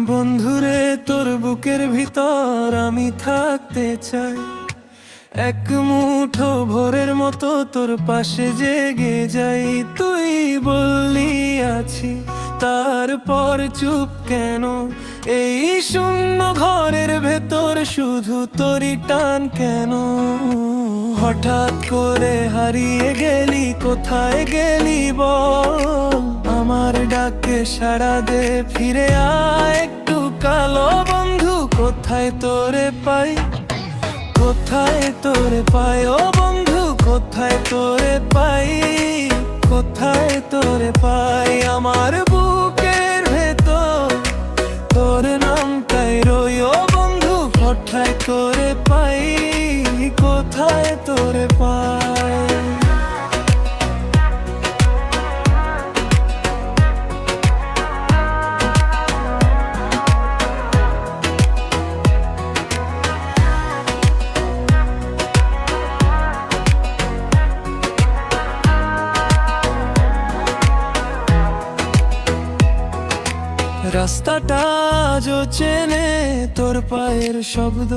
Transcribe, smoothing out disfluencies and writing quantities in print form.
বন্ধুরে তোর বুকের ভিতর আমি থাকতে চাই, এক মুঠো ভোরের মতো তোর পাশে জেগে যাই। তুই বললি আছি, তারপর চুপ কেন? এই শূন্য ঘরের ভেতর শুধু তোরই টান কেন? হঠাৎ করে হারিয়ে গেলি, কোথায় গেলি বল? আমার ডাকে সাড়া দে, ফিরে আয় একটু কালো বন্ধু। কোথায় তোরে পাই, কোথায় তোরে পাই ও বন্ধু? কোথায় তোরে পাই, কোথায় তোরে পাই? আমার বুকের ভেতর তোর নামটাই রই ও বন্ধু। কোথায় তোরে পাই, কোথায় তোরে পাই? রাস্তাটা আজও চেনে তোর পায়ের শব্দ,